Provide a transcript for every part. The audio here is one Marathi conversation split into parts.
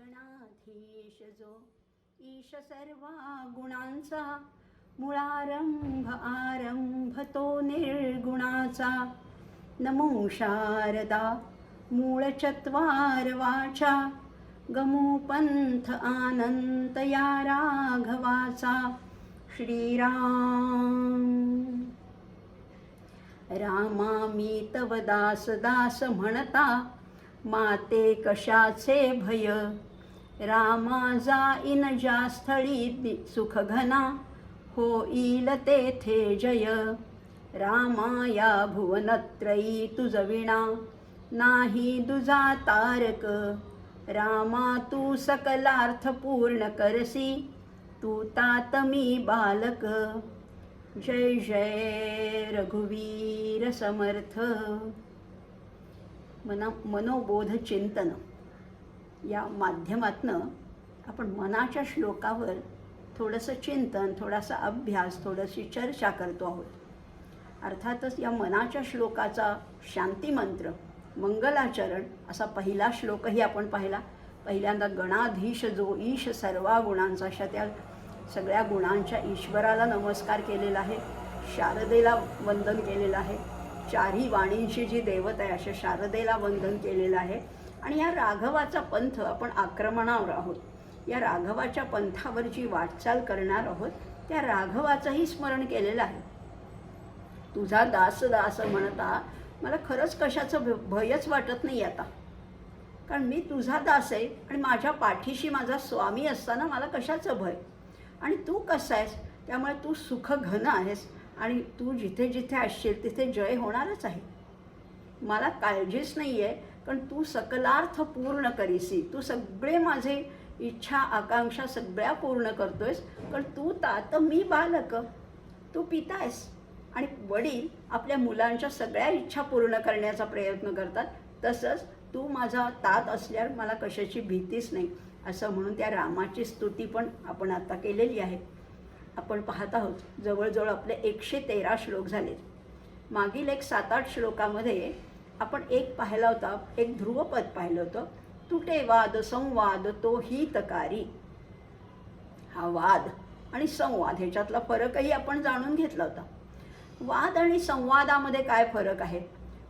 गणाधीश जो ईश सर्वा गुणांचा मुळारंभ आरंभ तो निर्गुणाचा नमो शारदा मूळ चत्वार वाचा गमो पंथ आनंत या राघवाचा श्रीराम रामा मी तव दास दास म्हणता माते कशाचे भय रामा जाईन ज्या स्थळी सुख घना होईल तेथे जय रामा या भुवनत्रयी तुझ विणा नाही दुजा तारक रामा तू सकलार्थ पूर्ण करसी तू तात मी बालक जय जय रघुवीर समर्थ. मनोबोध चिंतन या माध्यमातनं आपण मनाच्या श्लोकावर थोडंसं चिंतन, थोडासा अभ्यास, थोडीशी चर्चा करतो आहोत. अर्थातच या मनाच्या श्लोकाचा शांतिमंत्र मंगलाचरण असा पहिला श्लोकही आपण पाहिला. पहिल्यांदा गणाधीश जो ईश सर्वा गुणांचा, अशा त्या सगळ्या गुणांच्या ईश्वराला नमस्कार केलेला आहे. शारदेला वंदन केलेलं आहे. चारही वाणींची जी देवता आहे अशा शारदेला वंदन केलेलं आहे. आणि या राघवाचा पंथ आपण आक्रमणावर आहोत. या राघवाच्या पंथावर जी वाटचाल करणार आहोत त्या राघवाचंही स्मरण केलेलं आहे. तुझा दास दास म्हणता मला खरंच कशाचं भयच वाटत नाही आता, कारण मी तुझा दास आहे आणि माझ्या पाठीशी माझा स्वामी असताना मला कशाचं भय. आणि तू कसा आहेस त्यामुळे तू सुख घन आहेस आणि तू जिथे जिथे असशील तिथे जय होणारच आहे. मला काळजीच नाही आहे, कारण तू सकलार्थ पूर्ण करीसी. तू सगळे माझे इच्छा आकांक्षा सगळ्या पूर्ण करतोयस, कारण तू तात मी बालक. तू पिता आहेस आणि वडील आपल्या मुलांच्या सगळ्या इच्छा पूर्ण करण्याचा प्रयत्न करतात. तसंच तू माझा तात असल्यावर मला कशाची भीतीच नाही, असं म्हणून त्या रामाची स्तुती पण आपण आता केलेली आहे. आपण पाहत आहोत जवळजवळ आपले 113 श्लोक झाले. मागील एक 7-8 श्लोकामध्ये आपण एक पाहिला होता, एक ध्रुवपद पाहिलं होतं. तुटे वाद संवाद तो हितकारी. हा वाद आणि संवाद ह्याच्यातला फरकही आपण जाणून घेतला होता. वाद आणि संवादामध्ये काय फरक आहे?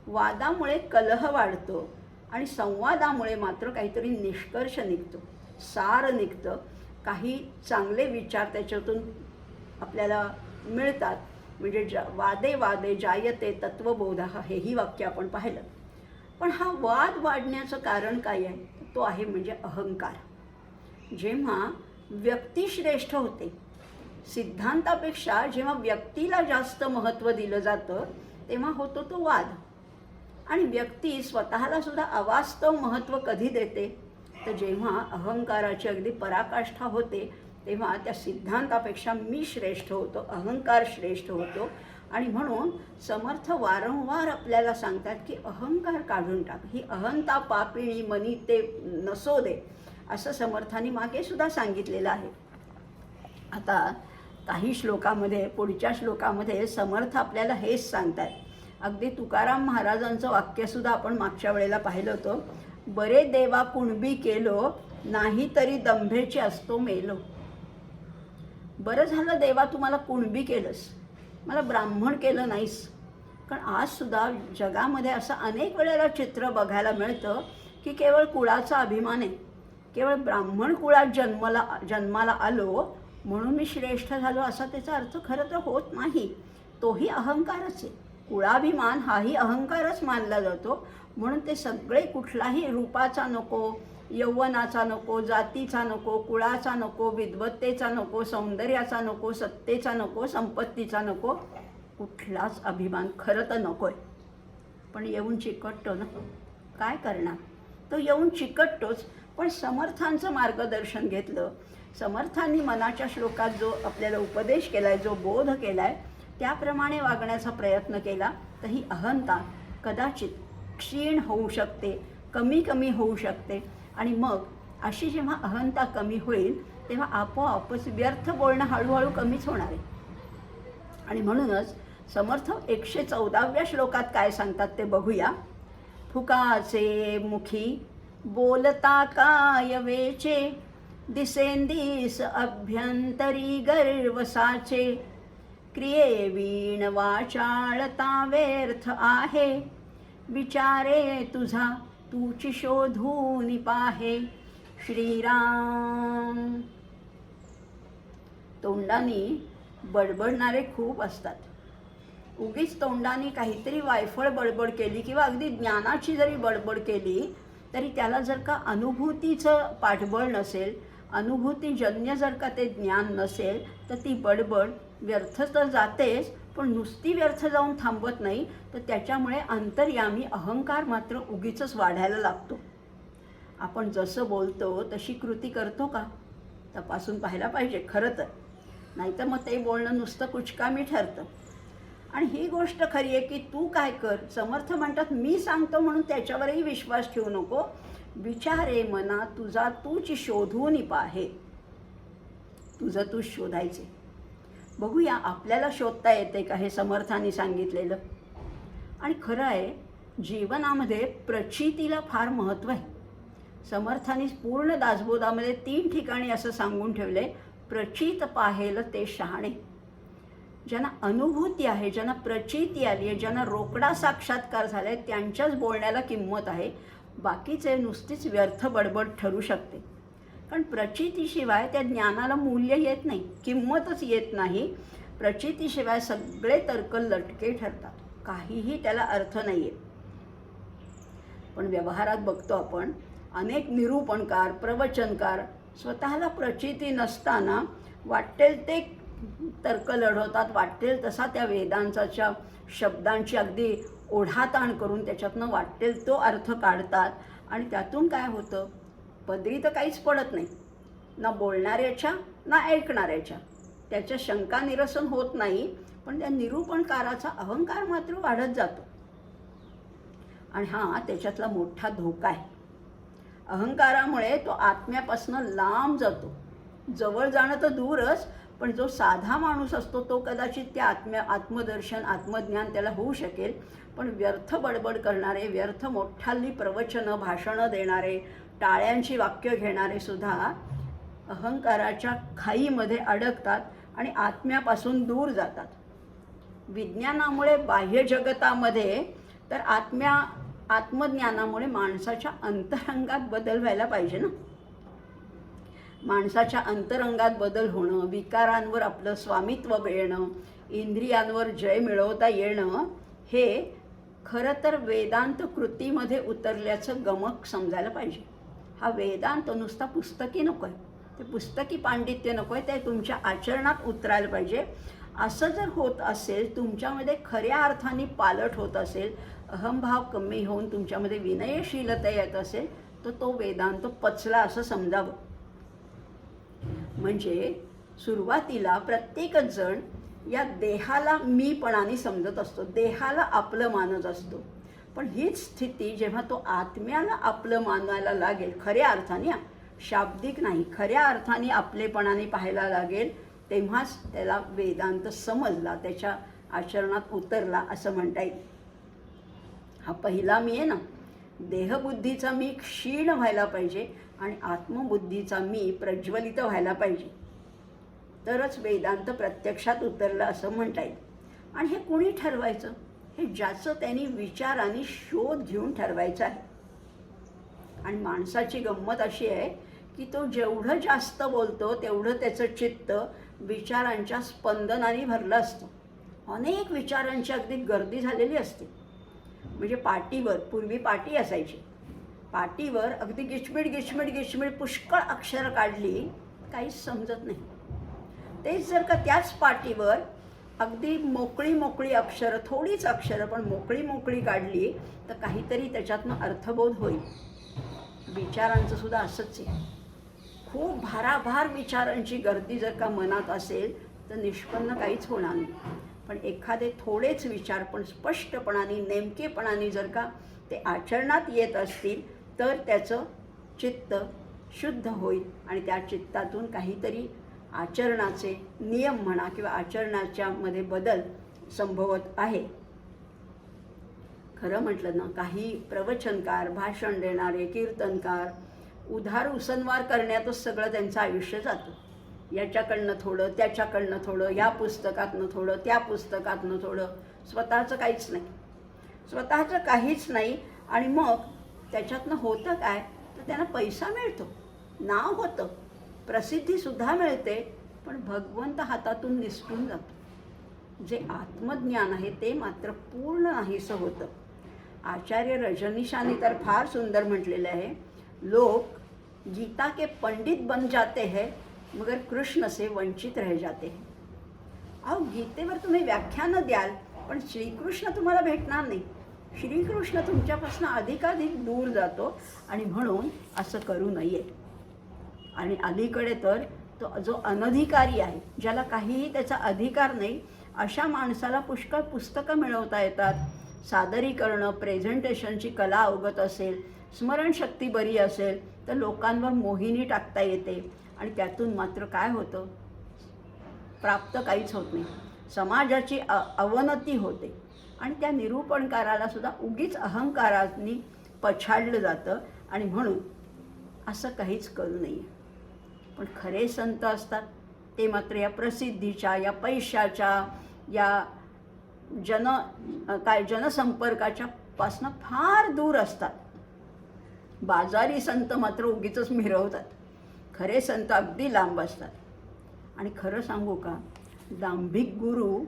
वादामुळे कलह वाढतो आणि संवादामुळे मात्र काहीतरी निष्कर्ष निघतो, सार निघतं, काही चांगले विचार त्याच्यातून आपल्याला मिळतात. म्हणजे वादे वादे जायते तत्वबोधः हेही वाक्य आपण पाहिलं. पण हा वाद वाढण्याचं कारण काय आहे? तो आहे म्हणजे अहंकार. जेव्हा व्यक्ती श्रेष्ठ होते, सिद्धांतापेक्षा जेव्हा व्यक्तीला जास्त महत्त्व दिलं जातं तेव्हा होतो तो वाद. आणि व्यक्ती स्वतःला सुद्धा अवास्तव महत्त्व कधी देते? तर जेव्हा अहंकाराची अगदी पराकाष्ठा होते तेव्हा त्या सिद्धांतापेक्षा मी श्रेष्ठ होतो, अहंकार श्रेष्ठ होतो. आणि म्हणून समर्थ वारंवार आपल्याला सांगतात की अहंकार काढून टाक, ही अहंता पापिणी मनी ते नसो दे, असं समर्थांनी मागे सुद्धा सांगितलेलं आहे. आता काही श्लोकामध्ये, पुढच्या श्लोकामध्ये समर्थ आपल्याला हेच सांगतात. अगदी तुकाराम महाराजांचं वाक्यसुद्धा आपण मागच्या वेळेला पाहिलं होतं. बरे देवा कुणबी केलो नाही तरी दंभेचे असतो मेलो. बरं झालं देवा तुम्हाला कुणबी केलंस, मला ब्राह्मण केलं नाहीस. कारण आजसुद्धा जगामध्ये असं अनेक वेळेला चित्र बघायला मिळतं की केवळ कुळाचा अभिमान आहे, केवळ ब्राह्मण कुळात जन्माला आलो म्हणून मी श्रेष्ठ झालो असा त्याचा अर्थ खरं तर होत नाही. तोही अहंकारच आहे. कुळाभिमान हाही अहंकारच मानला जातो. म्हणून ते सगळे कुठलाही रूपाचा नको, यौवनाचा नको, जातीचा नको, कुळाचा नको, विद्वत्तेचा नको, सौंदर्याचा नको, सत्तेचा नको, संपत्तीचा नको, कुठलाच अभिमान खरं तर नको आहे. पण येऊन चिकटतो ना, काय करणार? तो येऊन चिकटतोच. पण समर्थांचं मार्गदर्शन घेतलं, समर्थांनी मनाच्या श्लोकात जो आपल्याला उपदेश केला आहे, जो बोध केला आहे त्याप्रमाणे वागण्याचा प्रयत्न केला तर ही अहंता कदाचित क्षीण होऊ शकते, कमी कमी होऊ शकते. आणि मग अशी जेव्हा अहंता कमी होईल तेव्हा आपोआपच व्यर्थ बोलणं हळूहळू कमीच होणार आहे. आणि म्हणूनच समर्थ 114व्या श्लोकात काय सांगतात ते बघूया. फुकाचे मुखी बोलता काय वेचे, दिसेंदिस अभ्यंतरी गर्व साचे. क्रिये वीण वाचाळता व्यर्थ आहे, विचारे तुझा तूची शोधून पाहे. श्रीराम. तोंडाने बडबडणारे खूप असतात. उगीच तोंडाने काहीतरी वायफळ बडबड केली किंवा अगदी ज्ञानाची जरी बडबड केली तरी त्याला जर का अनुभूतीचं पाठबळ नसेल, अनुभूतीजन्य जर का ते ज्ञान नसेल, तर ती बडबड व्यर्थ तर जातेच, पण नुसती व्यर्थ जाऊन थांबत नाही, तर त्याच्यामुळे अंतर्यामी अहंकार मात्र उगीचच वाढायला लागतो. आपण जसं बोलतो तशी कृती करतो का, तपासून पाहायला पाहिजे खरं तर. नाहीतर मग ते बोलणं नुसतं कुचकामी ठरतं. आणि ही गोष्ट खरी आहे की तू काय कर, समर्थ म्हणतात मी सांगतो म्हणून त्याच्यावरही विश्वास ठेवू नको. विचारे मना तुझा तूच शोधून पाहे. तुझं तूच शोधायचे. बघूया आपल्याला शोधता येते का हे समर्थांनी सांगितलेलं. आणि खरं आहे जीवनामध्ये प्रचितीला फार महत्त्व आहे. समर्थांनी पूर्ण दासबोधामध्ये 3 ठिकाणी असं सांगून ठेवले, प्रचित पाहेल ते शहाणे. ज्यांना अनुभूती आहे, ज्यांना प्रचिती आली आहे, ज्यांना रोकडा साक्षात्कार झाला आहे, त्यांच्याच बोलण्याला किंमत आहे. बाकीचे नुसतीच व्यर्थ बडबड ठरू शकते. कारण प्रचितीशिवाय त्या ज्ञानाला मूल्य येत नाही, किंमतच येत नाही. प्रचितीशिवाय सगळे तर्क लटके ठरतात, काहीही त्याला अर्थ नाही आहे. पण व्यवहारात बघतो आपण अनेक निरूपणकार, प्रवचनकार स्वतःला प्रचिती नसताना वाटेल ते तर्क लढवतात, वाटेल तसा त्या वेदांच्या शब्दांची अगदी ओढाताण करून त्याच्यातनं वाटेल तो अर्थ काढतात. आणि त्यातून काय होतं, पदरी तर काहीच पडत नाही, ना बोलणाऱ्याच्या ना ऐकणाऱ्याच्या. त्याच्या शंका निरसन होत नाही, पण त्या निरूपणकाराचा अहंकार मात्र वाढत जातो. आणि हा त्याच्यातला मोठा धोका आहे. अहंकारामुळे तो आत्म्यापासून लांब जातो. जवळ जाणं तर दूरच, पण जो साधा माणूस असतो तो कदाचित त्या आत्मदर्शन आत्मज्ञान त्याला होऊ शकेल. पण व्यर्थ बडबड करणारे, व्यर्थ मोठाली प्रवचनं भाषणं देणारे, टाळ्यांची वाक्य घेणारे सुद्धा अहंकाराच्या खाईमध्ये अडकतात आणि आत्म्यापासून दूर जातात. विज्ञानामुळे बाह्य जगतामध्ये तर आत्मज्ञानामुळे माणसाच्या अंतरंगात बदल व्हायला पाहिजे ना. माणसाच्या अंतरंगात बदल होणं, विकारांवर आपलं स्वामित्व मिळणं, इंद्रियांवर जय मिळवता येणं, हे खरं तर वेदांत कृतीमध्ये उतरल्याचं गमक समजायला पाहिजे. हा वेदांत नुसता पुस्तकी नको आहे, ते पुस्तकी पांडित्य नको आहे, ते तुमच्या आचरणात उतरायला पाहिजे. असं जर होत असेल, तुमच्यामध्ये खऱ्या अर्थाने पालट होत असेल, अहंभाव कमी होऊन तुमच्यामध्ये विनयशीलता येत असेल, तर तो वेदांत पचला असं समजावं. म्हणजे सुरुवातीला प्रत्येकच जण या देहाला मीपणाने समजत असतो, देहाला आपलं मानत असतो. पण हीच स्थिती जेव्हा तो आत्म्याला आपलं मानायला लागेल, खऱ्या अर्थाने, शाब्दिक नाही, खऱ्या अर्थाने आपलेपणाने पाहायला लागेल, तेव्हाच त्याला वेदांत समजला, त्याच्या आचरणात उतरला असं म्हणता येईल. हा पहिला मी आहे ना, देहबुद्धीचा मी क्षीण व्हायला पाहिजे आणि आत्मबुद्धीचा मी प्रज्वलित व्हायला पाहिजे, तरच वेदांत प्रत्यक्षात उतरलं असं म्हणता येईल. आणि हे कुणी ठरवायचं, हे ज्याचं त्यांनी विचाराने शोध घेऊन ठरवायचं आहे. आणि माणसाची गंमत अशी आहे की तो जेवढं जास्त बोलतो तेवढं त्याचं चित्त विचारांच्या स्पंदनाने भरलं असतं. अनेक विचारांची अगदी गर्दी झालेली असते. म्हणजे पाटीवर, पूर्वी पाटी असायची, पाटीवर अगदी गिचमिड गिचमिड गिचमिड पुष्कळ अक्षरं काढली, काहीच समजत नाही. तेच जर का त्याच पाटीवर अगदी मोकळी मोकळी अक्षरं, थोडीच अक्षरं पण मोकळी मोकळी काढली, तर काहीतरी त्याच्यातनं अर्थबोध होईल. विचारांचं सुद्धा असंच आहे. खूप भाराभार विचारांची गर्दी जर का मनात असेल तर निष्पन्न काहीच होणार नाही. पण एखादे थोडेच विचार पण स्पष्टपणाने, नेमकेपणाने जर का ते आचरणात येत असतील, तर त्याचं चित्त शुद्ध होईल आणि त्या चित्तातून काहीतरी आचरणाचे नियम म्हणा किंवा आचरणाच्या मध्ये बदल संभवत आहे. खरं म्हटलं ना, काही प्रवचनकार, भाषण देणारे, कीर्तनकार उधार उसनवार करण्यातच सगळं त्यांचं आयुष्य जातं. याच्याकडनं थोडं, त्याच्याकडनं थोडं, या पुस्तकातनं थोडं, त्या पुस्तकातनं थोडं, स्वतःचं काहीच नाही. स्वतःचं काहीच नाही. आणि मग त्याच्यातनं होतं काय, तर त्यांना पैसा मिळतो, नाव होतं, प्रसिद्धीसुद्धा मिळते, पण भगवंत हातातून निसटून जातो. जे आत्मज्ञान आहे ते मात्र पूर्ण नाहीसं होतं. आचार्य रजनीशांनी तर फार सुंदर म्हटलेलं आहे, लोक गीता के पंडित बन जाते हैं मगर कृष्ण से वंचित रह जाते हैं. अहो, गीतेवर तुम्ही व्याख्यानं द्याल, पण श्रीकृष्ण तुम्हाला भेटणार नाही. श्रीकृष्ण तुमच्यापासून अधिकाधिक दूर जातो. आणि म्हणून असं करू नये. आणि अलीकडे तर तो जो अनधिकारी आहे, ज्याला काहीही त्याचा अधिकार नाही, अशा माणसाला पुष्कळ पुस्तकं मिळवता येतात. सादरीकरणं, प्रेझेंटेशनची कला अवगत असेल, स्मरणशक्ती बरी असेल, तर लोकांवर मोहिनी टाकता येते. आणि त्यातून मात्र काय होतं, प्राप्त काहीच होत नाही. समाजाची अवनती होते. आणि त्या निरूपणकाराला सुद्धा उगीच अहंकाराने पछाडलं जातं. आणि म्हणून असं काहीच करू नये. पण खरे संत असतात ते मात्र या प्रसिद्धीच्या, या पैशाच्या, या जनसंपर्काच्या पासनं फार दूर असतात. बाजारी संत मात्र उगीचच मिरवतात. खरे संत अगदी लांब असतात. आणि खरं सांगू का, दांभिक गुरु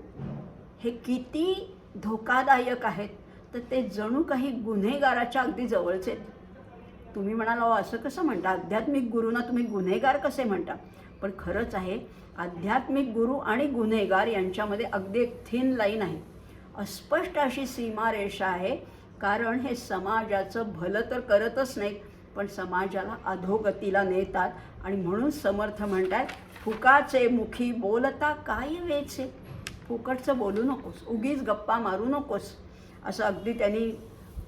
हे किती धोकादायक आहेत, तर ते जणू काही गुन्हेगाराच्या अगदी जवळचे आहेत. तुम्ही म्हणाल, असं कसं म्हणता, आध्यात्मिक गुरूंना तुम्ही गुन्हेगार कसे म्हणता? पण खरंच आहे, आध्यात्मिक गुरु आणि गुन्हेगार यांच्यामध्ये अगदी एक थिन लाईन आहे, अस्पष्ट अशी सीमारेषा आहे. कारण हे समाजाचं भलं तर करतच नाहीत, पण समाजाला अधोगतीला नेतात. आणि म्हणून समर्थ म्हणतात, फुकाचे मुखी बोलता काय वेचे. फुकटचं बोलू नकोस, उगीच गप्पा मारू नकोस, असं अगदी त्यांनी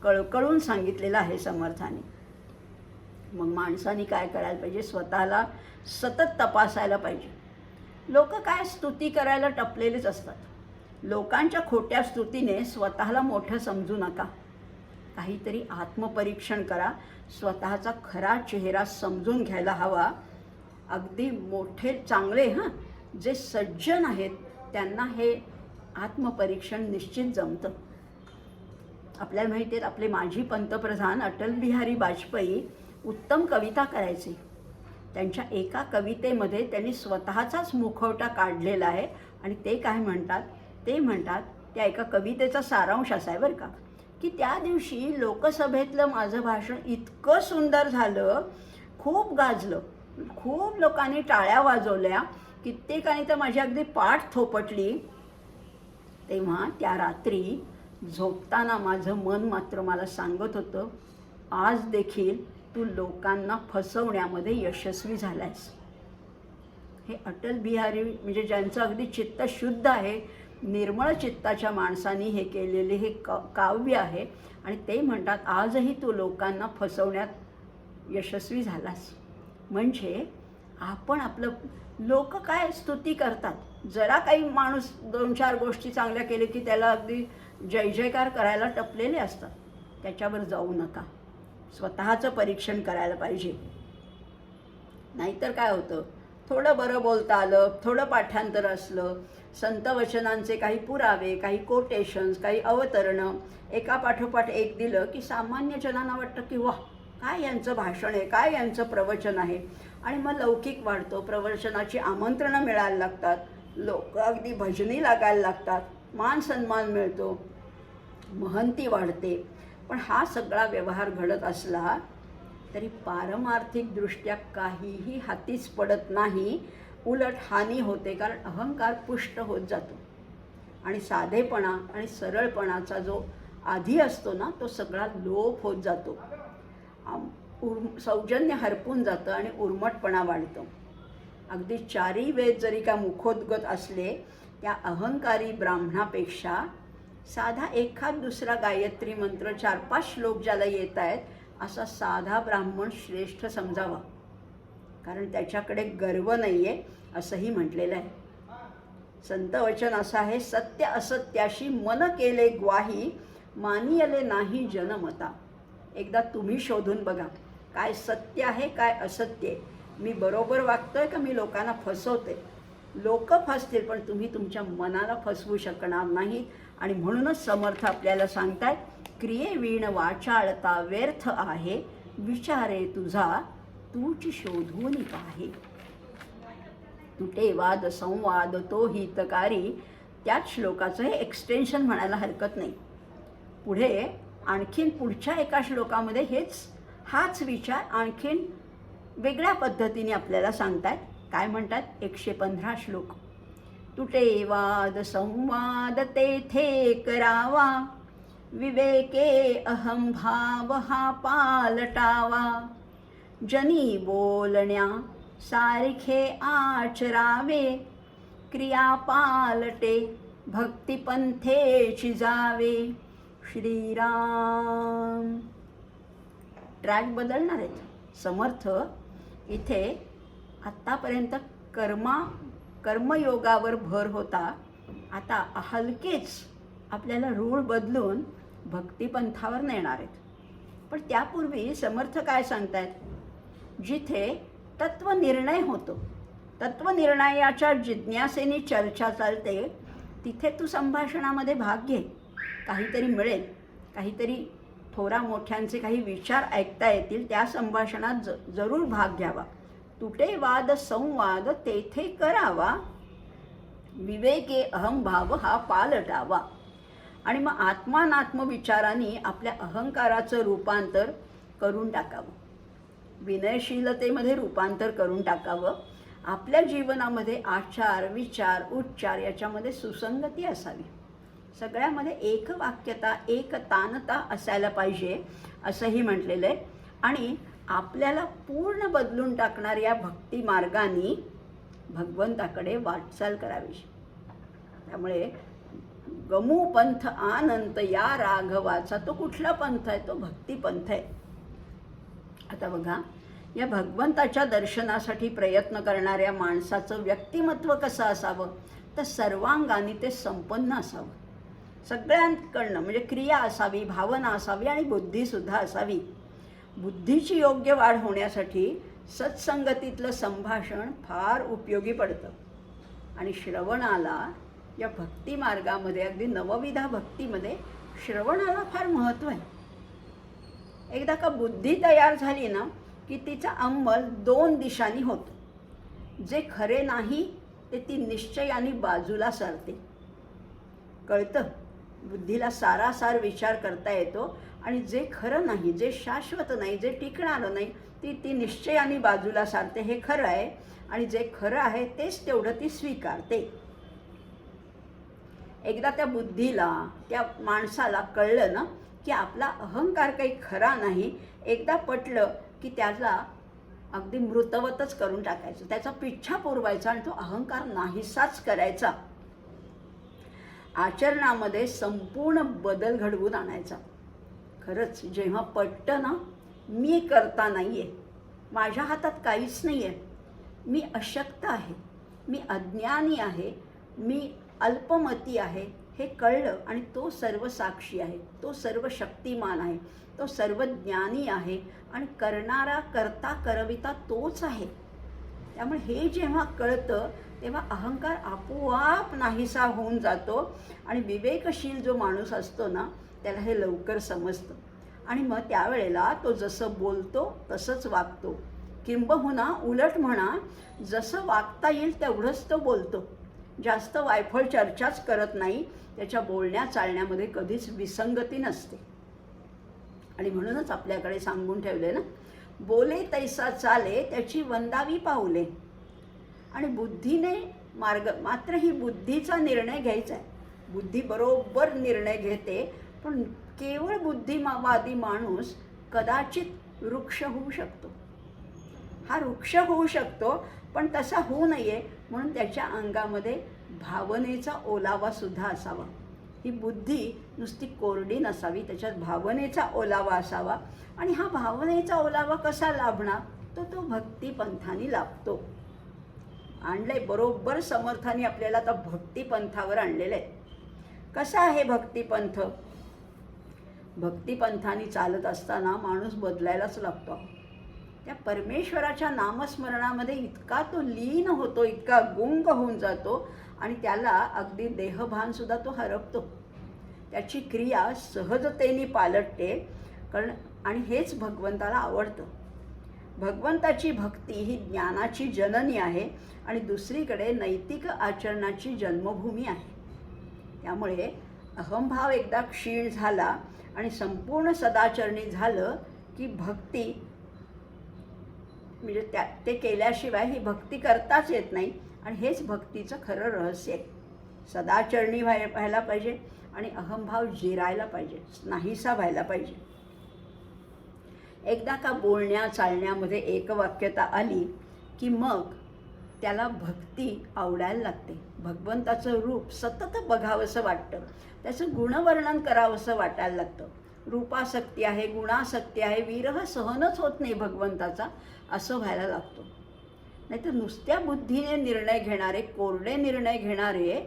कळकळून सांगितलेलं आहे समर्थाने. मग माणसाने काय करायला पाहिजे, स्वतःला सतत तपासायला पाहिजे. लोक काय स्तुती करायला टपलेलेच असतात. लोकांच्या खोट्या स्तुतीने स्वतःला मोठं समजू नका. काहीतरी आत्मपरीक्षण करा, स्वतःचा खरा चेहरा समजून घ्यायला हवा. अगदी मोठे चांगले जे सज्जन आहेत त्यांना हे आत्मपरीक्षण निश्चित जमतं. आपल्याला माहिती आहे, आपले माजी पंतप्रधान अटल बिहारी वाजपेयी उत्तम कविता करायचे. त्यांच्या एका कवितेमध्ये त्यांनी स्वतःचाच मुखवटा काढलेला आहे. आणि ते काय म्हणतात, ते म्हणतात, त्या एका कवितेचा सारांश असा आहे बरं का, की त्या दिवशी लोकसभेतलं माझं भाषण इतकं सुंदर झालं, खूप गाजलं, खूप लोकांनी टाळ्या वाजवल्या, कित्येकाने तर माझी अगदी पाठ थोपटली. तेव्हा त्या रात्री झोपताना माझं मन मात्र मला सांगत होतं, आज देखील तू लोकांना फसवण्यामध्ये यशस्वी झालायस. हे अटल बिहारी म्हणजे ज्यांचं अगदी चित्त शुद्ध आहे, निर्मळ चित्ताच्या माणसांनी हे केलेले हे काव्य आहे. आणि ते म्हणतात, आजही तू लोकांना फसवण्यात यशस्वी झालास. म्हणजे आपण आपलं, लोक काय स्तुती करतात, जरा काही माणूस 2-4 गोष्टी चांगल्या केले की त्याला अगदी जय जयकार करायला टपलेले असतात. त्याच्यावर जाऊ नका. स्वतःचं परीक्षण करायला पाहिजे. नाहीतर काय होतं, थोडं बरं बोलता आलं, थोडं पाठांतर असलं, संत वचनांचे काही पुरावे, काही कोटेशन्स, काही अवतरणं एका पाठोपाठ एक दिलं की सामान्य जनांना वाटतं की वाह, काय यांचं भाषण आहे, काय यांचं प्रवचन आहे. आणि मग लौकिक वाढतो, प्रवचनाची आमंत्रणं मिळायला लागतात, लोक अगदी भजनी लागायला लागतात, मान सन्मान मिळतो, महंती वाढते. पण हा सगळा व्यवहार घडत असला तरी पारमार्थिकदृष्ट्या काहीही हातीच पडत नाही, उलट हानी होते. कारण अहंकार पुष्ट होत जातो आणि साधेपणा आणि सरळपणाचा जो आधी असतो ना, तो सगळा लोप होत जातो. सौजन्य हरपून जातं आणि उर्मटपणा वाढतो. अगदी 4ही वेद जरी का मुखोद्गत असले, त्या अहंकारी ब्राह्मणापेक्षा साधा एखाद दुसरा गायत्री मंत्र 4-5 श्लोक ज्याला येत आहेत असा साधा ब्राह्मण श्रेष्ठ समजावा. कारण त्याच्याकडे गर्व नाही आहे असंही म्हटलेलं आहे. संत वचन असं आहे, सत्य असत्याशी मन केले ग्वाही, मानियले नाही जनमता. एकदा तुम्ही शोधून बघा, काय सत्य आहे काय असत्य आहे. मी बरोबर वागतोय का मी लोकांना फसवते. लोक फसतील पण तुम्ही तुमच्या मनाला फसवू शकणार नाही. आणि म्हणूनच समर्थ आपल्याला सांगतायत, क्रियेवीण वाचाळता व्यर्थ आहे, विचारे तुझा तूच शोधून पाहे. तुटे वाद संवाद तो हितकारी. त्याच श्लोकाचं हे एक्सटेन्शन म्हणायला हरकत नाही. पुढे आणखीन पुढच्या एका श्लोकामध्ये हाच विचार आणखीन वेगळ्या पद्धतीने आपल्याला सांगतायत. काय म्हणतात? 115 श्लोक. तुटे वाद संवाद तेथे करावा, विवेके अहम भाव हा पालटावा. जनी बोलण्या सारखे आचरावे, क्रिया पालटे भक्तिपंथेची जावे. श्रीराम. ट्रॅक बदलणार आहेत. समर्थ इथे आत्तापर्यंत कर्मयोगावर भर होता. आता हलकेच आपल्याला रूळ बदलून भक्तिपंथावर नेणार आहेत. पण त्यापूर्वी समर्थ काय सांगतायत? जिथे तत्वनिर्णय होतो, तत्वनिर्णयाच्या जिज्ञासेने चर्चा चालते, तिथे तू संभाषणामध्ये भाग घे. काहीतरी मिळेल, काहीतरी थोरा मोठ्यांचे काही विचार ऐकता येतील. त्या संभाषणात जरूर भाग घ्यावा. तुटे वाद संवाद तेथे करावा, विवेके अहम भाव हा पालटावा. आणि मग आत्मानात्मविचारांनी आपल्या अहंकाराचं रूपांतर करून टाकावं, विनयशीलतेमध्ये रूपांतर करून टाकावं. आपल्या जीवनामध्ये आचार विचार उच्चार याच्यामध्ये सुसंगती असावी. सगळ्यामध्ये एकवाक्यता एकतानता असायला पाहिजे असंही म्हटलेलं आहे. आणि आपल्याला पूर्ण बदलून टाकणाऱ्या भक्ती मार्गाने भगवंताकडे वाटचाल करावी. त्यामुळे गमू पंथ आनंत या राघवाचा. तो कुठला पंथ आहे? तो भक्तिपंथ आहे. आता बघा, या भगवंताच्या दर्शनासाठी प्रयत्न करणाऱ्या माणसाचं व्यक्तिमत्व कसं असावं? तर सर्वांगाने ते संपन्न असावं. सगळ्यांकडनं म्हणजे क्रिया असावी, भावना असावी आणि बुद्धीसुद्धा असावी. बुद्धीची योग्य वाढ होण्यासाठी सत्संगतीतलं संभाषण फार उपयोगी पडतं. आणि श्रवणाला या भक्ती मार्गामध्ये, अगदी नवविधा भक्तीमध्ये श्रवणाला फार महत्त्व आहे. एकदा का बुद्धी तयार झाली ना की तिचा अंमल 2 दिशांनी होतो. जे खरे नाही ते ती निश्चयाने बाजूला सरते. कळतं? बुद्धीला सारासार विचार करता येतो. आणि जे खरं नाही, जे शाश्वत नाही, जे टिकणारं नाही, ती निश्चयाने बाजूला सारते. हे खरं आहे. आणि जे खरं आहे तेच तेवढं ती स्वीकारते. एकदा त्या बुद्धीला, त्या माणसाला कळलं ना की आपला अहंकार काही खरा नाही, एकदा पटलं की त्याला अगदी मृतवतच करून टाकायचं, त्याचा पिच्छा पुरवायचा आणि तो अहंकार नाहीसाच करायचा. आचरणामध्ये संपूर्ण बदल घडवून आणायचा. खरंच जेव्हा पटतं ना, मी करता नाही आहे, माझ्या हातात काहीच नाही आहे, मी अशक्त आहे, मी अज्ञानी आहे, मी अल्पमती आहे, हे कळलं. आणि तो सर्व साक्षी आहे, तो सर्व शक्तिमान आहे, तो सर्व ज्ञानी आहे आणि करणारा करता करविता तोच आहे. त्यामुळे हे जेव्हा कळतं तेव्हा अहंकार आपोआप नाहीसा होऊन जातो. आणि विवेकशील जो माणूस असतो ना त्याला हे लवकर समजतं. आणि मग त्यावेळेला तो जसं बोलतो तसंच वागतो. किंबहुना उलट म्हणा, जसं वागता येईल तेवढंच तो बोलतो. जास्त वायफळ चर्चाच करत नाही. त्याच्या बोलण्या चालण्यामध्ये कधीच विसंगती नसते. आणि म्हणूनच आपल्याकडे सांगून ठेवले ना, बोले तैसा चाले त्याची वंदावी पाऊले. आणि बुद्धीने मात्र ही बुद्धीचा निर्णय घ्यायचा आहे. बुद्धी बरोबर निर्णय घेते. पण केवळ बुद्धिवादी माणूस कदाचित वृक्ष होऊ शकतो. हा वृक्ष होऊ शकतो पण तसा होऊ नये म्हणून त्याच्या अंगामध्ये भावनेचा ओलावा सुद्धा असावा. ही बुद्धी नुसती कोरडी नसावी, त्याच्यात भावनेचा ओलावा असावा. आणि हा भावनेचा ओलावा कसा लाभणार? तो भक्तिपंथाने लाभतो. आणलंय बरोबर समर्थाने आपल्याला आता भक्तिपंथावर आणलेलं आहे. कसा आहे भक्तिपंथ? भक्तिपंथाने चालत असताना माणूस बदलायलाच लागतो. त्या परमेश्वराच्या नामस्मरणामध्ये इतका तो लीन होतो, इतका गुंग होऊन जातो आणि त्याला अगदी देहभानसुद्धा तो हरपतो. त्याची क्रिया सहजतेने पालटते. आणि हेच भगवंताला आवडतं. भगवंताची भक्ती ही ज्ञानाची जननी आहे आणि दुसरीकडे नैतिक आचरणाची जन्मभूमी आहे. त्यामुळे अहंभाव एकदा क्षीण झाला आणि संपूर्ण सदाचरणी झालं की भक्ती म्हणजे ते केल्याशिवाय ही भक्ती करताच येत नाही. आणि हेच भक्तीचं खरं रहस्य आहे. सदाचरणी व्हायला पाहिजे आणि अहंभाव जिरायला पाहिजे, नाहीसा व्हायला पाहिजे. एकदा का बोलण्या चालण्यामध्ये एकवाक्यता आली की मग त्याला भक्ती आवडायला लागते. भगवंताचं रूप सतत बघावंसं वाटतं, त्याचं गुणवर्णन करावंसं वाटायला लागतं. रूपासक्ती आहे, गुणासक्ती आहे, विरह सहनच होत नाही भगवंताचा, असं व्हायला लागतो. नाहीतर नुसत्या बुद्धीने निर्णय घेणारे, कोरडे निर्णय घेणारे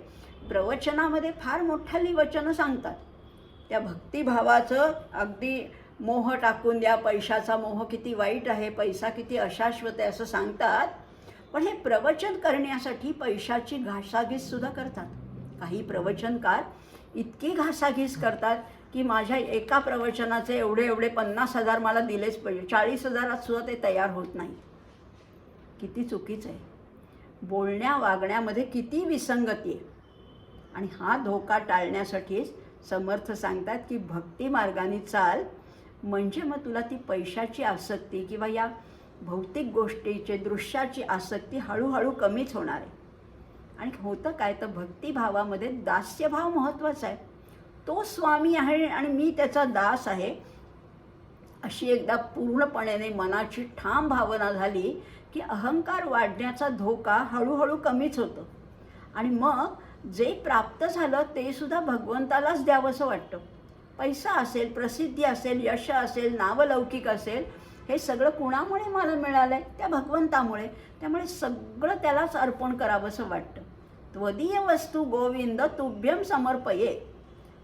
प्रवचनामध्ये फार मोठाली वचनं सांगतात. त्या भक्तिभावाचं अगदी मोह टाकून द्या, पैशाचा मोह किती वाईट आहे, पैसा किती अशाश्वत आहे असं सांगतात. पण हे प्रवचन करण्यासाठी पैशाची घासाघीससुद्धा करतात. काही प्रवचनकार इतकी घासाघीस करतात की माझ्या एका प्रवचनाचे एवढे 50,000 मला दिलेच पाहिजे. 40,000 सुद्धा ते तयार होत नाही. किती चुकीचं आहे. बोलण्या वागण्यामध्ये किती विसंगती आहे. आणि हा धोका टाळण्यासाठीच समर्थ सांगतात की भक्ती मार्गाने चाल, म्हणजे मग तुला ती पैशाची आसक्ती किंवा या भौतिक गोष्टीचे दृश्याची आसक्ती हळूहळू कमीच होणार आहे. आणि होतं काय तर भक्तिभावामध्ये दास्यभाव महत्त्वाचा आहे. तो स्वामी आहे आणि मी त्याचा दास आहे, अशी एकदा पूर्णपणे मनाची ठाम भावना झाली की अहंकार वाढण्याचा धोका हळूहळू कमीच होतो. आणि मग जे प्राप्त झालं ते सुद्धा भगवंतालाच द्यावंसं वाटतं. पैसा असेल, प्रसिद्धी असेल, यश असेल, नावलौकिक असेल, हे सगळं कुणामुळे मला मिळालं आहे? त्या भगवंतामुळे. त्यामुळे सगळं त्यालाच अर्पण करावंसं वाटतं. त्वदीय वस्तू गोविंद तुभ्यम समर्पये.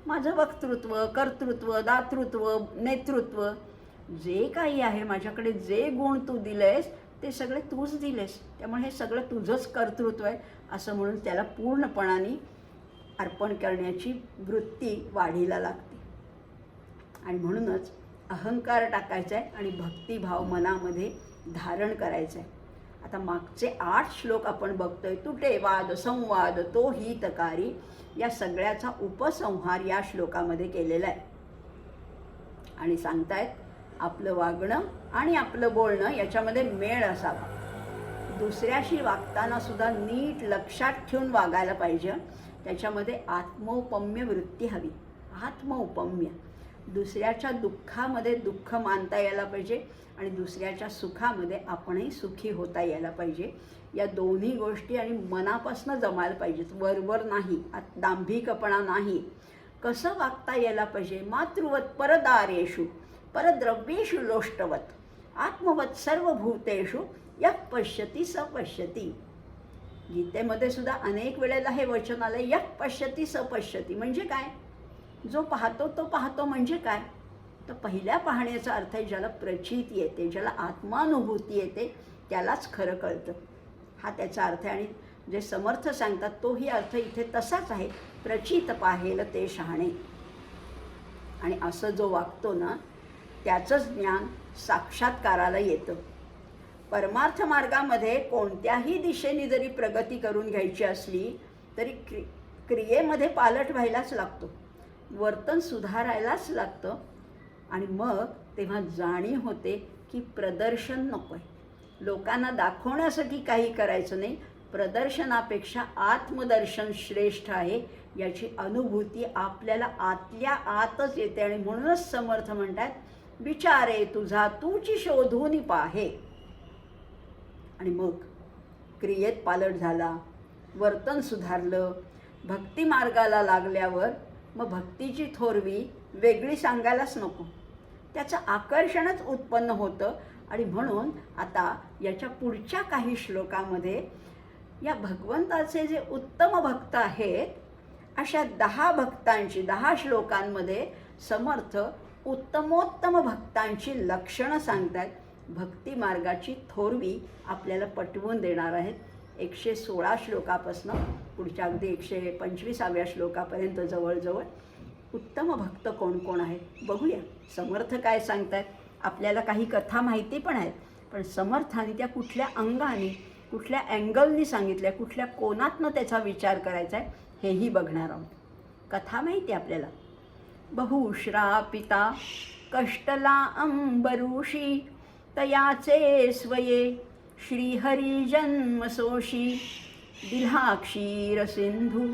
माझं वक्तृत्व, कर्तृत्व, दातृत्व, नेतृत्व जे काही आहे, माझ्याकडे जे गुण तू दिलेस ते सगळे तूच दिलेस, त्यामुळे हे सगळं तुझंच कर्तृत्व आहे असं म्हणून त्याला पूर्णपणाने अर्पण करण्याची वृत्ती वाढीला लागते. आणि म्हणूनच अहंकार टाकायचा आहे आणि भक्तिभाव मनामध्ये धारण करायचा आहे. आता मागचे 8 श्लोक आपण बघतोय. तुटे वाद संवाद तो हितकारी, या सगळ्याचा उपसंहार या श्लोकामध्ये केलेला आहे. आणि सांगतायत आपलं वागणं आणि आपलं बोलणं याच्यामध्ये मेळ असावा. दुसऱ्याशी वागताना सुद्धा नीट लक्षात ठेवून वागायला पाहिजे. त्याच्यामध्ये आत्मौपम्य वृत्ती हवी. आत्मौपम्य, दुसऱ्याच्या दुःखामध्ये दुःख मानता यायला पाहिजे आणि दुसऱ्याच्या सुखामध्ये आपणही सुखी होता यायला पाहिजे. या दोन्ही गोष्टी आणि मनापासून जमायला पाहिजेत, वरवर नाही, दांभिकपणा नाही. कसं वागता यायला पाहिजे? मातृवत परदारेषु परद्रव्येषु लोष्टवत आत्मवत सर्वभूतेषु यः पश्यति स पश्यति. गीतेमध्ये सुद्धा अनेक वेळेला हे वचन आलं, यः पश्यति स पश्यति. म्हणजे काय? जो पाहतो तो पाहतो. म्हणजे काय? तर पहिल्या पाहण्याचा अर्थ आहे ज्याला प्रचिती येते, ज्याला आत्मानुभूती येते, त्यालाच खरं कळतं. हा त्याचा अर्थ आहे. आणि जे समर्थ सांगतात तोही अर्थ इथे तसाच आहे. प्रचित पाहेल ते शहाणे. आणि असं जो वागतो ना त्याचंच ज्ञान साक्षात्काराला येतं. परमार्थ मार्गामध्ये कोणत्याही दिशेने जरी प्रगती करून घ्यायची असली तरी क्रियेमध्ये पालट व्हायलाच लागतो, वर्तन सुधारायलाच लागतं. आणि मग तेव्हा जाणीव होते की प्रदर्शन नको आहे. लोकांना दाखवण्यासाठी काही करायचं नाही, प्रदर्शनापेक्षा आत्मदर्शन श्रेष्ठ आहे याची अनुभूती आपल्याला आतल्या आतच येते. आणि म्हणूनच समर्थ म्हणतात, विचारे तुझा तूची शोधून पाहे. आणि मग क्रियेत पालट झाला, वर्तन सुधारलं, भक्ती मार्गाला लागल्यावर मग भक्तीची थोरवी वेगळी सांगायलाच नको, त्याचं आकर्षणच उत्पन्न होतं. आणि म्हणून आता याच्या पुढच्या काही श्लोकामध्ये या भगवंताचे जे उत्तम भक्त आहेत अशा 10 भक्तांची 10 श्लोकांमध्ये समर्थ उत्तमोत्तम भक्तांची लक्षणं सांगतायत. भक्ती मार्गाची थोरवी आपल्याला पटवून देणार आहेत. 116 श्लोकापासून पुढच्या अगदी 125व्या श्लोकापर्यंत जवळजवळ उत्तम भक्त कोण कोण आहेत बघूया. समर्थ काय सांगतायत. आपल्याला काही कथा माहिती पण आहेत, पण समर्थाने त्या कुठल्या अंगाने, कुठल्या अँगलनी सांगितल्या, कुठल्या कोनातनं त्याचा विचार करायचा आहे हेही बघणार आहोत. कथा माहिती आपल्याला. बहुश्रापिता कष्टला अंबरुषी तयाचे स्वये श्रीहरी जन्मसोषी दिल्हा क्षीरसिंधू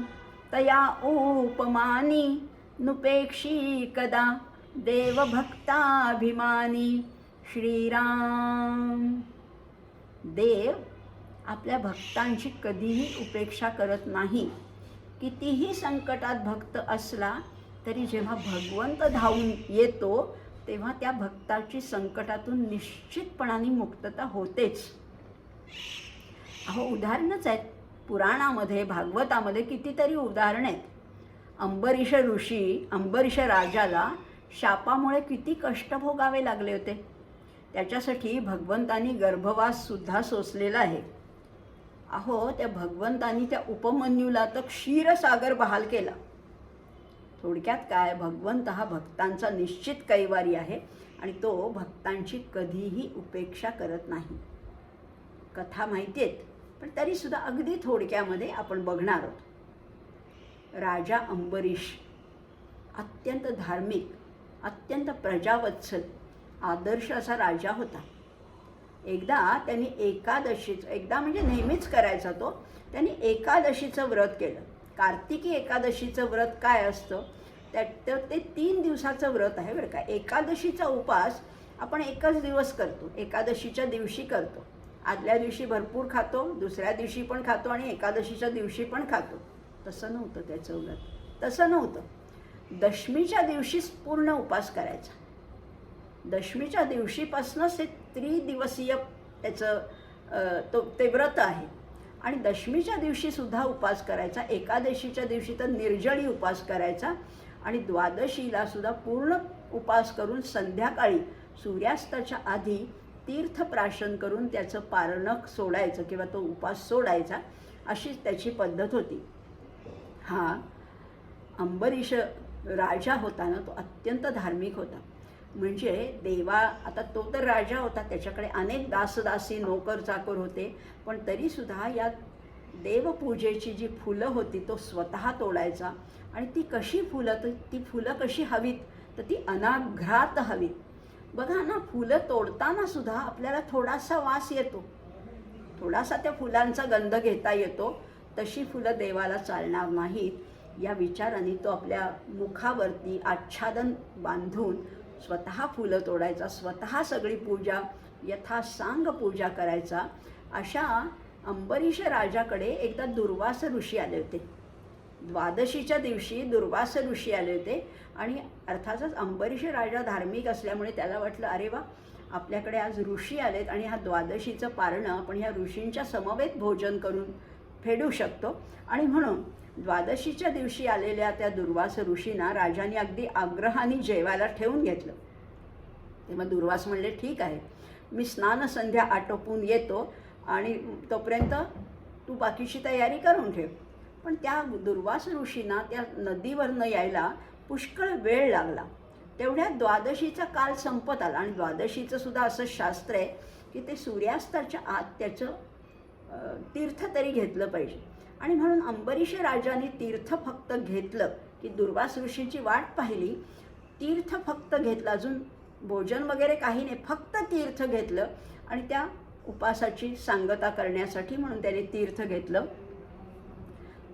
तया उपमानी नुपेक्षी कदा देवभक्ताभिमानी श्रीराम. देव आपल्या भक्तांची कधीही उपेक्षा करत नाही. कितीही संकटात भक्त असला तरी जेव्हा भगवंत धावून येतो तेव्हा त्या भक्ताची संकटातून निश्चितपणाने मुक्तता होतेच. अहो उदाहरणच आहेत. पुराणामध्ये, भागवतामध्ये कितीतरी उदाहरणं आहेत. अंबरीष राजाला शापामुळे किती कष्ट भोगावे लागले होते. त्याच्यासाठी भगवंतांनी गर्भवाससुद्धा सोसलेला आहे. अहो त्या भगवंतांनी त्या उपमन्यूला तर क्षीरसागर बहाल केला. थोडक्यात काय, भगवंत हा भक्तांचा निश्चित कैवारी आहे आणि तो भक्तांची कधीही उपेक्षा करत नाही. कथा माहिती आहेत, पण तरीसुद्धा अगदी थोडक्यामध्ये आपण बघणार आहोत. राजा अंबरीष अत्यंत धार्मिक, अत्यंत प्रजावत्सल, आदर्श असा राजा होता. एकदा त्यांनी एकदा म्हणजे नेहमीच करायचा तो, त्यांनी एकादशीचं व्रत केलं. कार्तिकी एकादशीचं व्रत काय असतं ते 3 दिवसाचं व्रत आहे बरं का. एकादशीचा उपास आपण एकच दिवस करतो, एकादशीच्या दिवशी करतो. आदल्या दिवशी भरपूर खातो, दुसऱ्या दिवशी पण खातो आणि एकादशीच्या दिवशी पण खातो. तसं नव्हतं त्याचं व्रत, तसं नव्हतं. दशमीच्या दिवशीच पूर्ण उपास करायचा. दशमीच्या दिवशीपासूनच ते त्रिदिवसीय ते व्रत आहे. आणि दशमीच्या दिवशीसुद्धा उपास करायचा, एकादशीच्या दिवशी तर निर्जळी उपास करायचा आणि द्वादशीला सुद्धा पूर्ण उपास करून संध्याकाळी सूर्यास्ताच्या आधी तीर्थप्राशन करून त्याचं पारणक सोडायचं किंवा तो उपास सोडायचा, अशी त्याची पद्धत होती. हा अंबरीष राजा होता ना, तो अत्यंत धार्मिक होता. म्हणजे आता तो तर राजा होता, त्याच्याकडे अनेक दासदासी नोकर चाकर होते, पण तरीसुद्धा या देवपूजेची जी फुलं होती तो स्वतः तोडायचा. आणि ती कशी फुलं, तर ती फुलं कशी हवीत, तर ती अनाघ्रात हवीत. बघा ना, फुलं तोडताना सुद्धा आपल्याला थोडासा वास येतो, थोडासा त्या फुलांचा गंध घेता येतो. तशी फुलं देवाला चालणार नाहीत या विचाराने तो आपल्या मुखावरती आच्छादन बांधून स्वतः फुलं तोडायचा, स्वतः सगळी पूजा यथासांग पूजा करायचा. अशा अंबरीष राजाकडे एकदा दुर्वास ऋषी आले होते. द्वादशीच्या दिवशी दुर्वास ऋषी आले होते आणि अर्थातच अंबरीष राजा धार्मिक असल्यामुळे त्याला वाटलं, अरे वा, आपल्याकडे आज ऋषी आलेत आणि ह्या द्वादशीचं पारणं आपण ह्या ऋषींच्या समवेत भोजन करून फेडू शकतो. आणि म्हणून द्वादशीच्या दिवशी आलेल्या त्या दुर्वास ऋषींना राजाने अगदी आग्रहाने जेवायला ठेवून घेतलं. तेव्हा दुर्वास म्हणले, ठीक आहे, मी स्नानसंध्या आटोपून येतो आणि तोपर्यंत तू बाकीची तयारी करून ठेव. पण त्या दुर्वास ऋषींना त्या नदीवरनं यायला पुष्कळ वेळ लागला. तेवढ्यात द्वादशीचा काल संपत आला. आणि द्वादशीचं सुद्धा असं शास्त्र आहे की ते सूर्यास्ताच्या आत त्याचं तीर्थ तरी घेतलं पाहिजे. आणि म्हणून अंबरीष राजाने तीर्थ फक्त घेतलं की दुर्वास ऋषींची वाट पाहिली, तीर्थ फक्त घेतलं, अजून भोजन वगैरे काही नाही, फक्त तीर्थ घेतलं. आणि त्या उपासाची सांगता करण्यासाठी म्हणून त्याने तीर्थ घेतलं,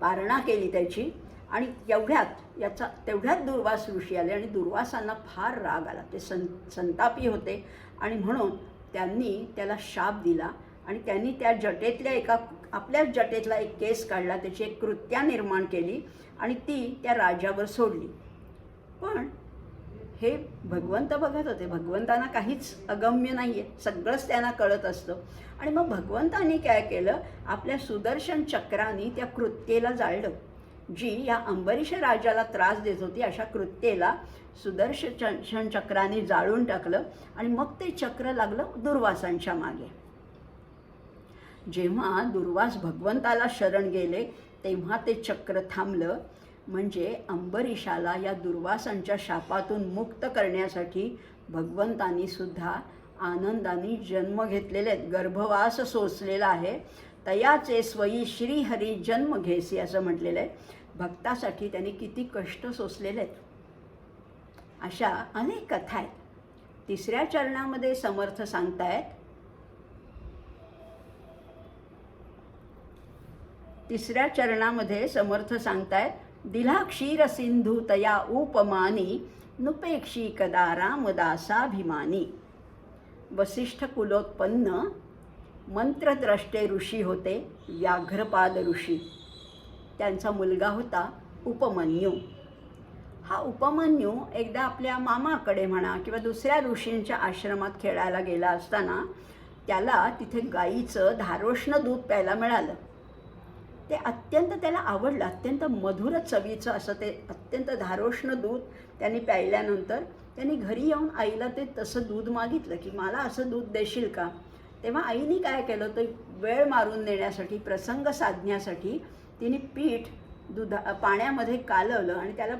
पारणा केली त्याची. आणि तेवढ्यात दुर्वास ऋषी आले आणि दुर्वासांना फार राग आला. ते संतापी होते आणि म्हणून त्यांनी त्याला शाप दिला आणि त्यांनी त्या जटेतल्या आपल्याच जटेतला एक केस काढला, त्याची एक कृत्या निर्माण केली आणि ती त्या राजावर सोडली. पण हे भगवंत बघत होते. भगवंतांना काहीच अगम्य नाही आहे, सगळंच त्यांना कळत असतं. आणि मग भगवंतांनी काय केलं, आपल्या सुदर्शन चक्राने त्या कृत्येला जाळलं. जी या अंबरीष राजाला त्रास देत होती अशा कृत्येला सुदर्शन चक्राने जाळून टाकलं आणि मग ते चक्र लागलं दुर्वासांच्या मागे. जेव्हा दुर्वास भगवंताला शरण गेले तेव्हा ते चक्र थांबलं. म्हणजे अंबरीषाला या दुर्वासांच्या शापातून मुक्त करण्यासाठी भगवंतांनी सुद्धा आनंदाने जन्म घेतलेले आहेत. गर्भवास सोसलेला आहे. तयाचे स्वयी श्रीहरी जन्म घेसी असं म्हटलेलं आहे. भक्तासाठी त्यांनी किती कष्ट सोसलेले आहेत. अशा अनेक कथा आहेत. तिसऱ्या चरणामध्ये समर्थ सांगतायत, दिला क्षीर सिंधू तया उपमानी नुपेक्षी कदा रामदासाभिमानी. वसिष्ठ कुलोत्पन्न मंत्रद्रष्टे ऋषी होते व्याघ्रपाद ऋषी. त्यांचा मुलगा होता उपमन्यू. हा उपमन्यू एकदा आपल्या मामाकडे म्हणा किंवा दुसऱ्या ऋषींच्या आश्रमात खेळायला गेला असताना त्याला तिथे गाईचं धारोष्ण दूध प्यायला मिळालं. ते अत्यंत त्याला आवडलं. अत्यंत मधुर चवीचं असं ते अत्यंत धारोष्ण दूध त्यांनी प्यायल्यानंतर त्यांनी घरी येऊन आईला ते तसं दूध मागितलं की मला असं दूध देशील का. तेव्हा आईने काय केलं तर वेळ मारून देण्यासाठी, प्रसंग साधण्यासाठी तिने पीठ पाण्यामध्ये कालवलं आणि त्याला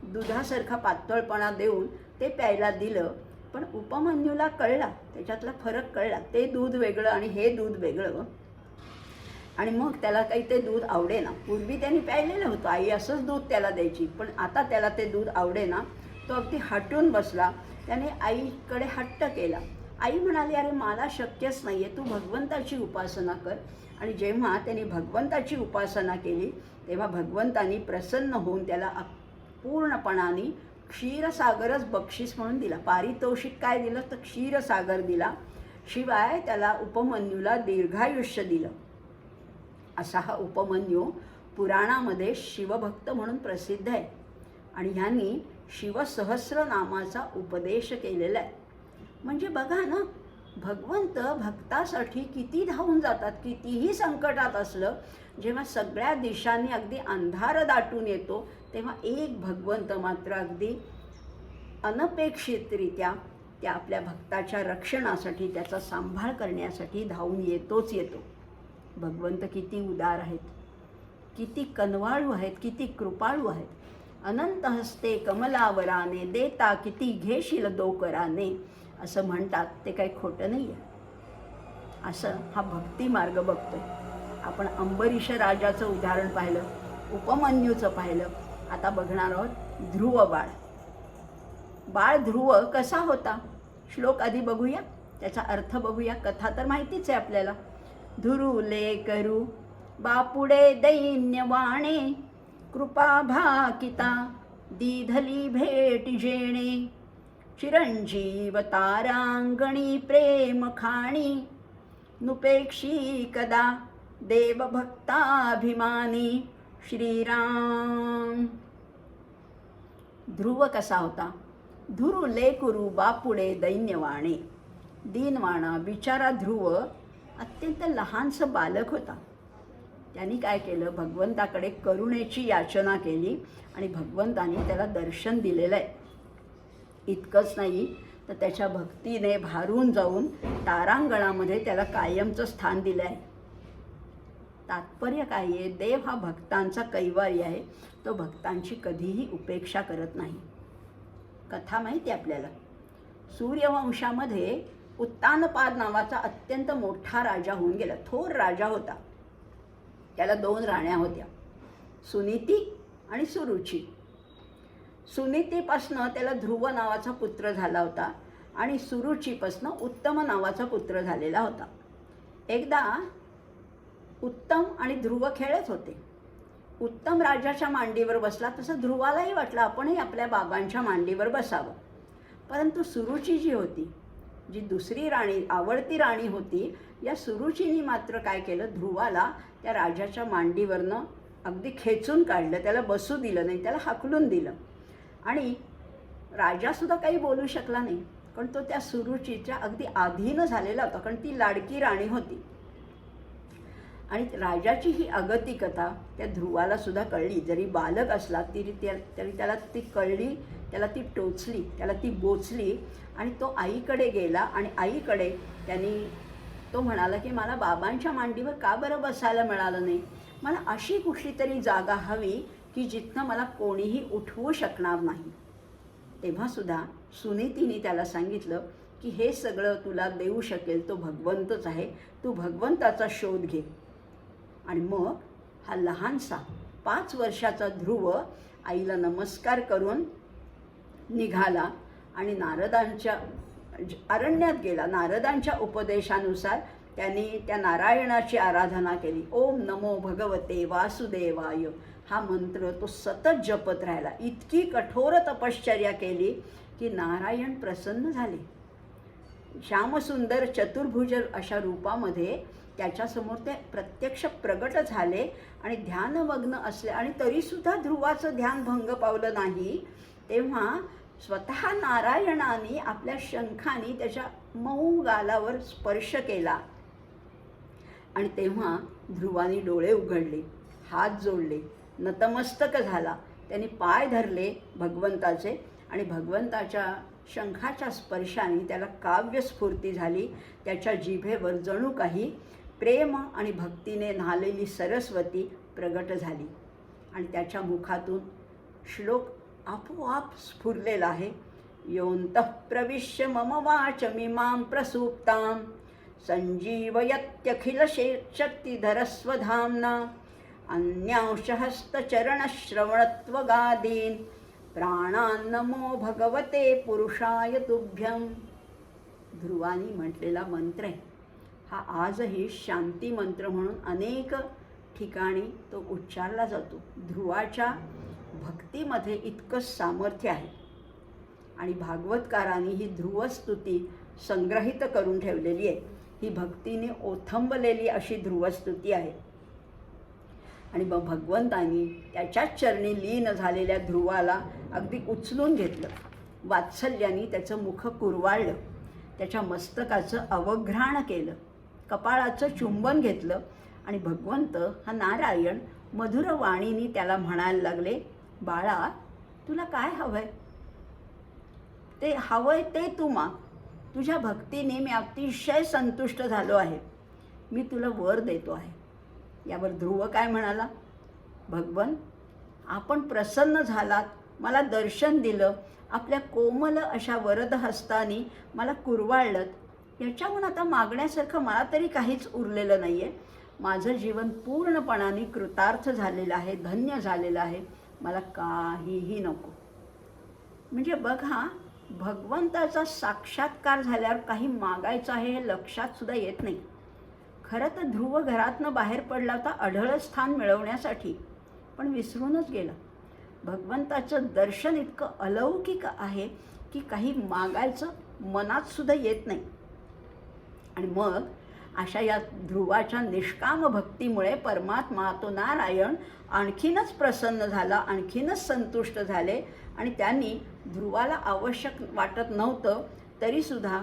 दुधासारखा पातळपणा देऊन ते प्यायला दिलं. पण उपमन्यूला कळला, त्याच्यातला फरक कळला. ते दूध वेगळं आणि हे दूध वेगळं. आणि मग त्याला काही ते दूध आवडेना. पूर्वी त्यांनी प्यायलेलं होतं, आई असंच दूध त्याला द्यायची, पण आता त्याला ते दूध आवडेना. तो अगदी हटून बसला. त्याने आईकडे हट्ट केला. आई म्हणाली, अरे मला शक्यच नाही आहे, तू भगवंताची उपासना कर. आणि जेव्हा त्यांनी भगवंताची उपासना केली तेव्हा भगवंतांनी प्रसन्न होऊन त्याला पूर्णपणाने क्षीरसागरच बक्षीस म्हणून दिला. पारितोषिक काय दिलं तर क्षीरसागर दिला. शिवाय त्याला उपमन्यूला दीर्घायुष्य दिलं. असा हा उपमन्यू पुराणामध्ये शिवभक्त म्हणून प्रसिद्ध आहे. आणि ह्यांनी शिवसहस्रनामाचा उपदेश केलेला आहे. म्हणजे बघा ना, भगवंत भक्तासाठी किती धावून जातात. कितीही संकटात असलं, जेव्हा सगळ्या दिशांनी अगदी अंधार दाटून येतो तेव्हा एक भगवंत मात्र अगदी अनपेक्षितरित्या त्या आपल्या भक्ताच्या रक्षणासाठी, त्याचा सांभाळ करण्यासाठी धावून येतोच येतो. भगवंत किती उदार आहेत, किती कनवाळू आहेत, किती कृपाळू आहेत. अनंत हस्ते कमलावराने देता किती घेशील दोकराने असं म्हणतात. ते काही खोटं नाही आहे. असं हा भक्ती मार्ग बघतोय आपण. अंबरीष राजाचं उदाहरण पाहिलं, उपमन्यूचं पाहिलं. आता बघणार आहोत ध्रुव बाळ. बाळ ध्रुव कसा होता, श्लोक आधी बघूया, त्याचा अर्थ बघूया. कथा तर माहितीच आहे आपल्याला. धुरुले करू बापुडे दैन्यवाणे, कृपा भाकिता दीधली भेट जेणे. चिरंजीव तारांगणी प्रेम खाणी, नुपेक्षी कदा देवभक्ताभिमानी. श्रीराम. ध्रुव कसा होता. धुरू लेकुरू बापुडे दैन्यवाणे. दीनवाणा बिचारा ध्रुव अत्यंत लहानसं बालक होता. त्यांनी काय केलं, भगवंताकडे करुणेची याचना केली आणि भगवंतांनी त्याला दर्शन दिलेलं आहे. इतकंच नाही तर त्याच्या भक्तीने भारून जाऊन तारांगणामध्ये त्याला कायमचं स्थान दिलं आहे. तात्पर्य काय आहे, देव हा भक्तांचा कैवारी आहे. तो भक्तांची कधीही उपेक्षा करत नाही. कथा माहिती आहे आपल्याला. सूर्यवंशामध्ये उत्तानपाद नावाचा अत्यंत मोठा राजा होऊन गेला. थोर राजा होता. त्याला 2 राण्या होत्या, सुनीती आणि सुरुची. सुनीतीपासनं त्याला ध्रुव नावाचा पुत्र झाला होता आणि सुरुचीपासनं उत्तम नावाचा पुत्र झालेला होता. एकदा उत्तम आणि ध्रुव खेळत होते. उत्तम राजाच्या मांडीवर बसला, तसं ध्रुवालाही वाटलं आपणही आपल्या बाबांच्या मांडीवर बसावं. परंतु सुरुची जी होती, जी दुसरी राणी, आवडती राणी होती, या सुरुचीने मात्र काय केलं, ध्रुवाला त्या राजाच्या मांडीवरनं अगदी खेचून काढलं. त्याला बसू दिलं नाही, त्याला हाकलून दिलं. आणि राजासुद्धा काही बोलू शकला नाही, पण तो त्या सुरुचीच्या अगदी अधीन झालेला होता, कारण ती लाडकी राणी होती. आणि राजाची ही अगतिकता त्या ध्रुवाला सुद्धा कळली. जरी बालक असला तरी त्याला ती कळली, त्याला ती टोचली, त्याला ती बोचली. आणि तो आईकडे गेला आणि आईकडे तो म्हणाला की मला बाबांच्या मांडीवर का बरं बसायला मिळालं नाही. मला अशी कुठली तरी जागा हवी की जिथनं मला कोणीही उठवू शकणार नाही. तेव्हासुद्धा सुनीतीने त्याला सांगितलं की हे सगळं तुला देऊ शकेल तो भगवंतच आहे, तू भगवंताचा शोध घे. आणि मग हा लहानसा 5 वर्षाचा ध्रुव आईला नमस्कार करून निघाला आणि नारदांच्या अरण्यात गेला. नारदांच्या उपदेशानुसार त्यांनी त्या नारायणाची आराधना केली. ओम नमो भगवते वासुदेवाय हा मंत्र तो सतत जपत राहिला. इतकी कठोर तपश्चर्या केली की नारायण प्रसन्न झाले. श्यामसुंदर चतुर्भुज अशा रूपामध्ये त्याच्यासमोर ते प्रत्यक्ष प्रगट झाले आणि ध्यानमग्न असले. आणि तरीसुद्धा ध्रुवाचं ध्यान भंग पावलं नाही. तेव्हा स्वतः नारायणाने आपल्या शंखाने त्याच्या मऊ गालावर स्पर्श केला. आणि तेव्हा ध्रुवाने डोळे उघडले, हात जोडले, नतमस्तक झाला. त्यांनी पाय धरले भगवंताचे आणि भगवंताच्या शंखाच्या स्पर्शाने त्याला काव्यस्फूर्ती झाली. त्याच्या जिभेवर जणू काही प्रेम आणि भक्तीने न्हालेली सरस्वती प्रगट झाली. आणि त्याच्या मुखातून श्लोक आपोआप स्फुरलेला आहे. योऽन्तः प्रविश्य मम वाचमिमां प्रसूप्तां संजीवयत्यखिल शक्तिधरस्वधाम्ना अन्यांशहस्तचरणश्रवणत्वगादीन् प्राणान्नमो भगवते पुरुषाय तुभ्यं. ध्रुवानी म्हटलेला मंत्र आहे हा आजही शांती मंत्र म्हणून अनेक ठिकाणी तो उच्चारला जातो. ध्रुवाच्या भक्तीमध्ये इतकं सामर्थ्य आहे. आणि भागवतकारांनी ही ध्रुवस्तुती संग्रहित करून ठेवलेली आहे. ही भक्तीने ओथंबलेली अशी ध्रुवस्तुती आहे. आणि मग भगवंतांनी त्याच्याच चरणी लीन झालेल्या ध्रुवाला अगदी उचलून घेतलं. वात्सल्याने त्याचं मुख कुरवाळलं, त्याच्या मस्तकाचं अवघ्राण केलं, कपाळाचं चुंबन घेतलं. आणि भगवंत हा नारायण मधुर वाणीने त्याला म्हणायला लागले, बाळा तुला काय हवंय ते हवंय ते तू माग. तुझ्या भक्तीने मी अतिशय संतुष्ट झालो आहे. मी तुला वर देतो आहे. यावर ध्रुव काय म्हणाला, भगवन आपण प्रसन्न झालात, मला दर्शन दिलं, आपल्या कोमल अशा वरद हस्तानी मला कुरवाळलं. याच्याहून आता मागण्यासारखं मला तरी काहीच उरलेलं नाही आहे. माझं जीवन पूर्णपणाने कृतार्थ झालेलं आहे, धन्य झालेलं आहे. मला काहीही नको. म्हणजे बघा, भगवंताचा साक्षात्कार झाल्यावर काही मागायचं आहे हे लक्षात सुद्धा येत नाही. खरं तर ध्रुव घरातनं बाहेर पडला होता अढळ स्थान मिळवण्यासाठी, पण विसरूनच गेला. भगवंताचं दर्शन इतकं अलौकिक आहे की काही मागायचं मनात सुद्धा येत नाही. आणि मग अशा या ध्रुवाच्या निष्काम भक्तीमुळे परमात्मा तो नारायण आणखीनच प्रसन्न झाला, आणखीनच संतुष्ट झाले. आणि त्यांनी ध्रुवाला आवश्यक वाटत नव्हतं तरीसुद्धा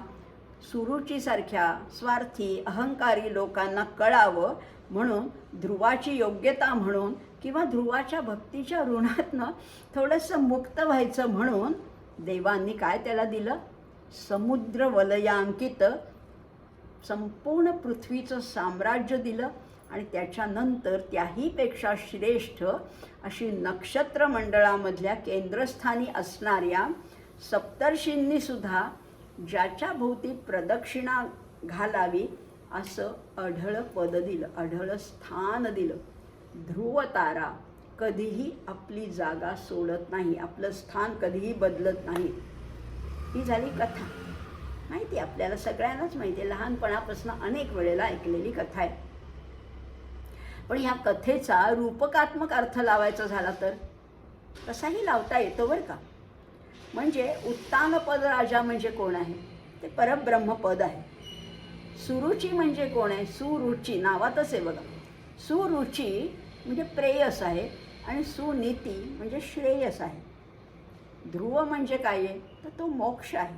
सुरुचीसारख्या स्वार्थी अहंकारी लोकांना कळावं म्हणून, ध्रुवाची योग्यता म्हणून किंवा ध्रुवाच्या भक्तीच्या ऋणातनं थोडंसं मुक्त व्हायचं म्हणून देवांनी काय त्याला दिलं, समुद्र वलयांकित संपूर्ण पृथ्वीचं साम्राज्य दिलं. आणि त्याच्यानंतर त्याहीपेक्षा श्रेष्ठ अशी नक्षत्र मंडळामधल्या केंद्रस्थानी असणाऱ्या सप्तर्षींनी सुद्धा ज्याच्या भोवती प्रदक्षिणा घालावी असं अढळ पद दिलं, अढळ स्थान दिलं. ध्रुव तारा कधीही आपली जागा सोडत नाही, आपलं स्थान कधीही बदलत नाही. ही झाली कथा. माहिती आहे आपल्याला सगळ्यांनाच माहिती आहे, लहानपणापासून अनेक वेळेला ऐकलेली कथा आहे. पण ह्या कथेचा रूपकात्मक अर्थ लावायचा झाला तर तसाही लावता येतो बरं का. म्हणजे उत्तानपद राजा म्हणजे कोण आहे, ते परब्रह्मपद आहे. सुरुची म्हणजे कोण आहे, सुरुची नावातच आहे बघा. सुरुची म्हणजे प्रेयस आहे आणि सुनीती म्हणजे श्रेयस आहे. ध्रुव म्हणजे काय आहे, तर तो मोक्ष आहे.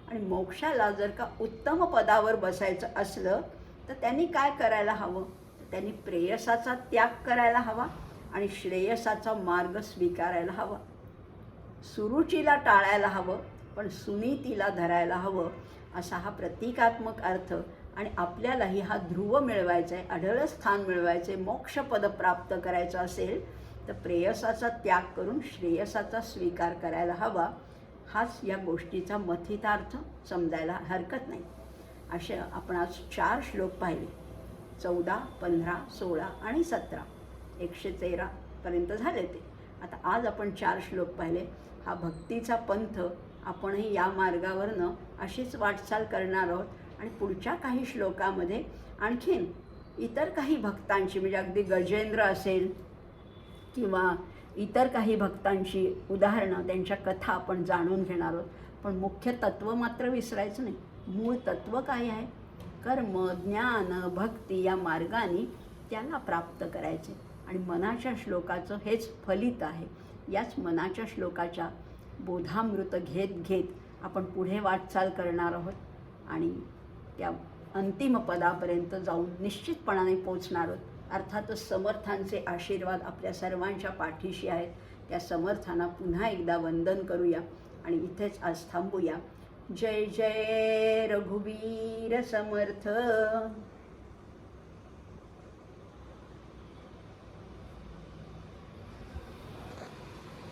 आणि मोक्षाला जर का उत्तम पदावर बसायचं असलं तर त्यांनी काय करायला हवं, त्यांनी प्रेयसाचा त्याग करायला हवा आणि श्रेयसाचा मार्ग स्वीकारायला हवा. सुरुचीला टाळायला हवं पण सुनीतीला धरायला हवं, असा हा प्रतिकात्मक अर्थ. आणि आपल्यालाही हा ध्रुव मिळवायचा आहे, अढळ स्थान मिळवायचे, मोक्षपद प्राप्त करायचं असेल तर प्रेयसाचा त्याग करून श्रेयसाचा स्वीकार करायला हवा. हाच या गोष्टीचा मथितार्थ समजायला हरकत नाही. असे आपण आज 4 श्लोक पाहिले, 14, 15, 16 आणि 17, 113 पर्यंत झाले ते. आता आज आपण 4 श्लोक पाहिले. हा भक्तीचा पंथ, आपणही या मार्गावरनं अशीच वाटचाल करणार आहोत. आणि पुढच्या काही श्लोकामध्ये आणखीन इतर काही भक्तांची, म्हणजे अगदी गजेंद्र असेल किंवा इतर काही भक्तांची उदाहरणं, त्यांच्या कथा आपण जाणून घेणार आहोत. पण मुख्य तत्त्व मात्र विसरायचं नाही. मूळ तत्त्व काय आहे? कर्म, ज्ञान, भक्ती या मार्गाने त्याला प्राप्त करायचे. आणि मनाच्या श्लोकाचं हेच फलित आहे. याच मनाच्या श्लोकाच्या बोधामृत घेत घेत आपण पुढे वाटचाल करणार आहोत आणि त्या अंतिम पदापर्यंत जाऊन निश्चितपणाने पोचणार आहोत. अर्थातच समर्थांचे आशीर्वाद आपल्या सर्वांच्या पाठीशी आहेत. त्या समर्थांना पुन्हा एकदा वंदन करूया आणि इथेच आज थांबूया. जय जय रघुवीर समर्थ.